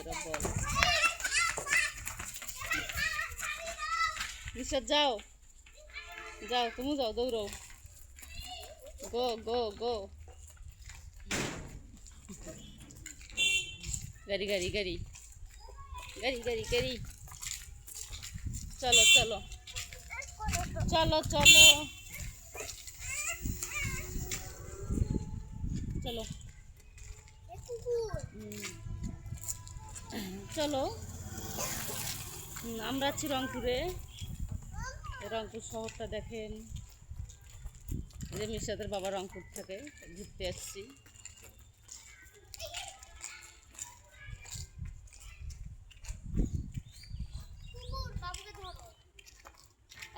সেটা বল। মিশাত যাও যাও, তুমি যাও, দৌড়াও, গো গো গো। গাড়ি গাড়ি গাড়ি গাড়ি গাড়ি গাড়ি, চলো চলো চলো চলো চলো চলো। আমরা আছি রংপুরে। রংপুর শহরটা দেখেন। এই যে মিশাদের বাবা রংপুর থেকে ঘুরতে আসছি।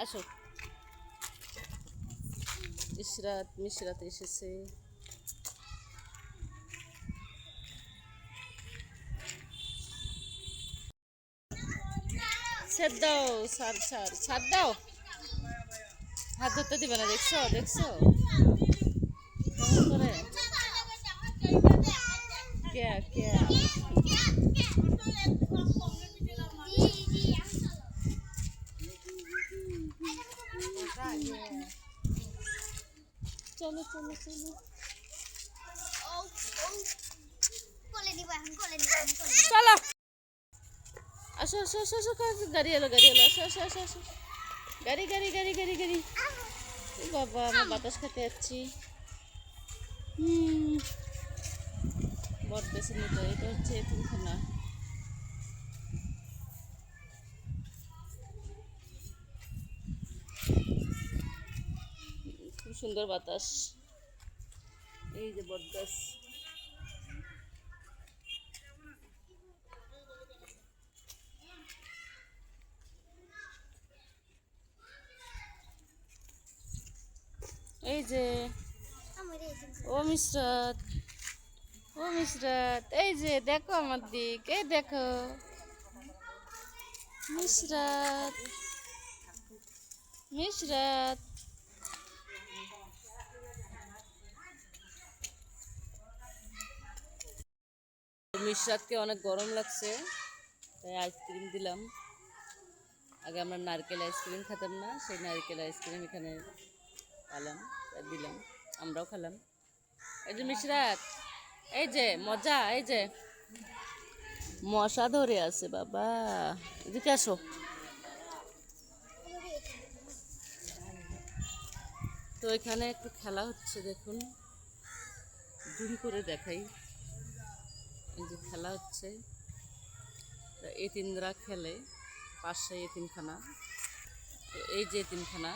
আসো। ইশরাত মিশরাত এসেছে। ছেড় দাও, ছাড় ছাড় ছাড় দাও, হাত ধরতে দিবে না। দেখছো দেখছো কেমন করে? কে কে চলো চলো চলো। চলো আসো আসো আসো আসো, গাড়ি এলো গাড়ি এলো, আসো আসো আসো আসো, গাড়ি গাড়ি গাড়ি গাড়ি গাড়ি। বাবা আমি বাতাস খেতে যাচ্ছি। বট বেশি নিত। এটা হচ্ছে এতিমখানা। খুব সুন্দর বাতাস। এই যে বট গাছ। এই যে ও মিশরাত, ও মিশরাত, এই যে দেখো আমার দিক, এই দেখো মিশরাত, মিশরাত। মিশরাতকে অনেক গরম লাগছে, তাই আইসক্রিম দিলাম। আগে আমরা নারকেল আইসক্রিম খেতাম না, সেই নারকেল আইসক্রিম এখানে পেলাম, তাই দিলাম, আমরাও খেলাম। এই যে মিশরাত, এই যে মজা, এই যে মশা ধরে আছে বাবা, এদিকে আসো। তো এখানে একটু খেলা হচ্ছে, দেখুন জুম করে দেখাই। এই যে খেলা হচ্ছে, এতিমরা খেলে, পাশে এতিমখানা। তো এই যে এতিমখানা,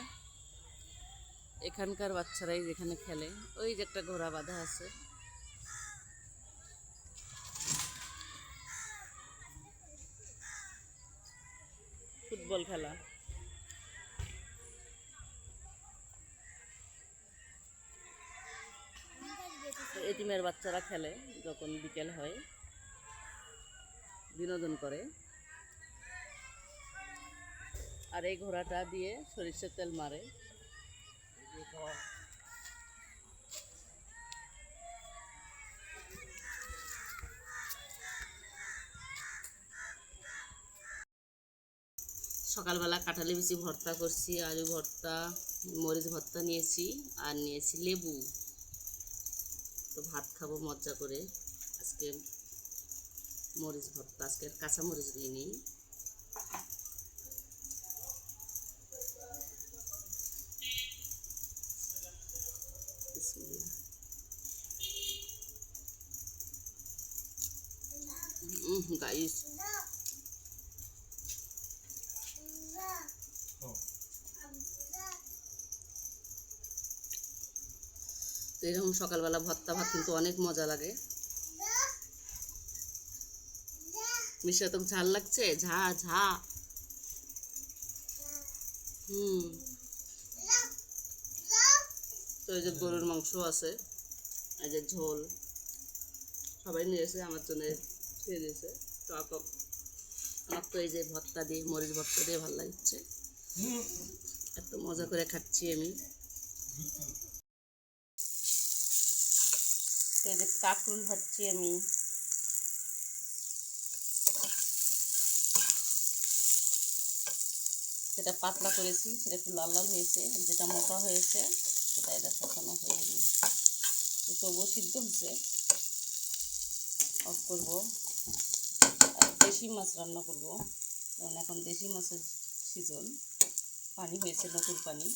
এখানকার বাচ্চারাই যেখানে খেলে। ওই যে একটা ঘোড়া বাঁধা আছে। ফুটবল খেলা। এতিমের বাচ্চারা খেলে যখন বিকেল হয়, বিনোদন করে। আর এই ঘোড়াটা দিয়ে সরিষার তেল মারে। সকালবেলা কাঁঠালি বিচি ভর্তা করছি, আলু ভর্তা, মরিচ ভর্তা নিয়েছি, আর নিয়েছি লেবু। তো ভাত খাবো মজা করে। আজকে মরিচ ভর্তা, আজকে কাঁচা মরিচ দিয়ে নিই। গাইস তো এরকম সকালবেলা ভর্তা ভাত কিন্তু অনেক মজা লাগে। মিশা তো ঝাল লাগছে, ঝা ঝা। তো এই যে গরুর মাংস আছে, এই যে ঝোল সবাই নিয়েছে, আমার জন্য খেয়ে দিয়েছে। তো আমার তো এই যে ভর্তা দিয়ে, মরিচ ভর্তা দিয়ে ভালো লাগছে, এত মজা করে খাচ্ছি আমি। এই যে কাঁকরুল ভাজছি আমি, যেটা পাতলা করেছি সেটা একটু লাল লাল হয়েছে, যেটা মোটা হয়েছে সেটা এটা এখনো হয়নি, তবুও সিদ্ধ হচ্ছে। অফ করবো। আর দেশি মাছ রান্না করব, কারণ এখন দেশি মাছের সিজন। পানি হয়েছে, নতুন পানি।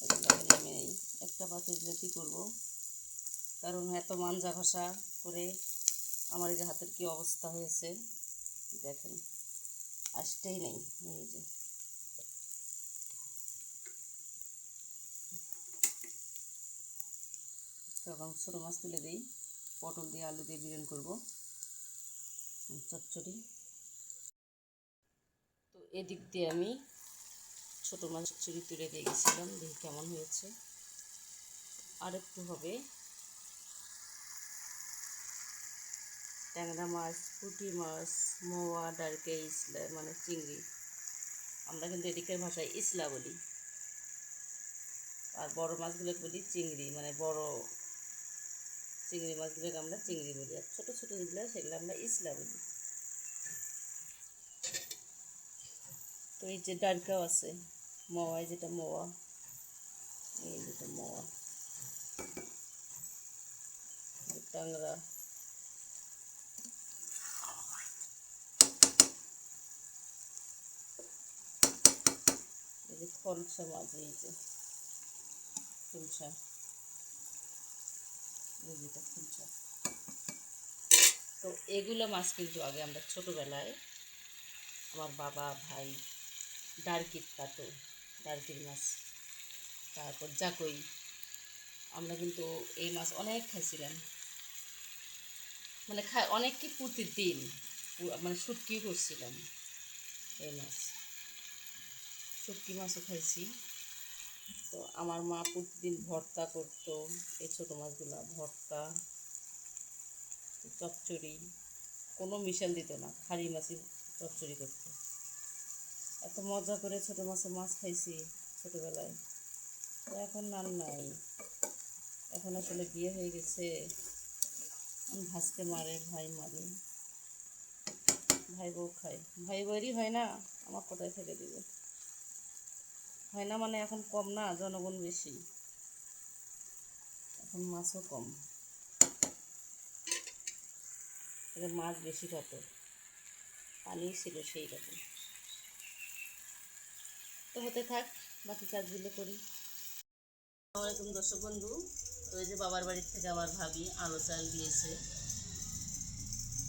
এগুলোকে নেমে নেই, একটা পাতিলেতেই করব, কারণ এত মাঞ্জা ঘষা করে আমার এই যে হাতের কী অবস্থা হয়েছে দেখেন, আসতেই নেই। এই যে তখন ছোটো মাছ তুলে দিই, পটল দিয়ে আলু দিয়ে বিরিয়ানি করব, চচ্চড়ি। তো এদিক দিয়ে আমি ছোটো মাছ চচ্চড়ি তুলে দিয়ে গেছিলাম, দেখি কেমন হয়েছে। আর একটু হবে। ট্যাংরা মাছ, পুঁটি মাছ, মোয়া, ডারকে, ইসলা মানে চিংড়ি, আমরা কিন্তু এদিকের ভাষায় ইসলা বলি। আর বড় মাছগুলোকে বলি চিংড়ি, মানে বড় চিংড়ি মাছগুলোকে আমরা চিংড়ি বলি, আর ছোটো ছোটো যেগুলো সেগুলো আমরা ইসলা বলি। তো এই যে ডারকাও আছে, মোয়ায় যেটা মোয়া, এই যেটা মোয়া, ট্যাংরা। এই যে খলসা মাছ, এই যে খুলসা, এই যেটা খুলসা। তো এগুলো মাছ কিন্তু আগে আমরা ছোটোবেলায় আমার বাবা ভাই ডারকির পাতো, ডারকির মাছ, তারপর জাকই, আমরা কিন্তু এই মাছ অনেক খাইছিলাম। মানে অনেক কি প্রতিদিন মানে শুটকিও করছিলাম এই মাছ, শুটকি মাছও খাইছি। তো আমার মা প্রতিদিন ভর্তা করতো এই ছোটো মাছগুলো, ভর্তা, চচ্চড়ি, কোনো মিশাল দিত না, খালি মাছই চচ্চড়ি করতো। এত মজা করে ছোটো মাছের মাছ খাইছি ছোটোবেলায়। তো এখন আর নাই, এখন আসলে বিয়ে হয়ে গেছে, ভাজতে মারে, ভাই মারে, ভাই বউ খায়, ভাই বউয়েরই হয় না, আমার কোথায় ফেলে দিবে। হয় না মানে এখন কম না, জনগণ বেশি, এখন মাছও কম, মাছ বেশি কত, পানি ছিল সেই রকম। তো হতে থাক, বাকি কাজগুলো করি। আসসালামু আলাইকুম দর্শক বন্ধু। তো এই যে বাবার বাড়ির থেকে আমার ভাবি আলো চাল দিয়েছে,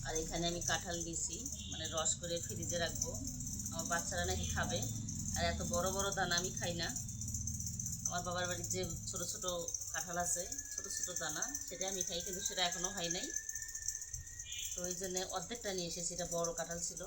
আর এখানে আমি কাঁঠাল দিয়েছি, মানে রস করে ফ্রিজে রাখবো, আমার বাচ্চারা নাকি খাবে। আর এত বড় বড় দানা আমি খাই না, আমার বাবার বাড়ির যে ছোট ছোট কাঁঠাল আছে, ছোট ছোট দানা, সেটা আমি খাই, কিন্তু সেটা এখনও হয় নাই। তো ওই জন্যে অর্ধেকটা নিয়ে এসেছি, এটা বড় কাঁঠাল ছিল।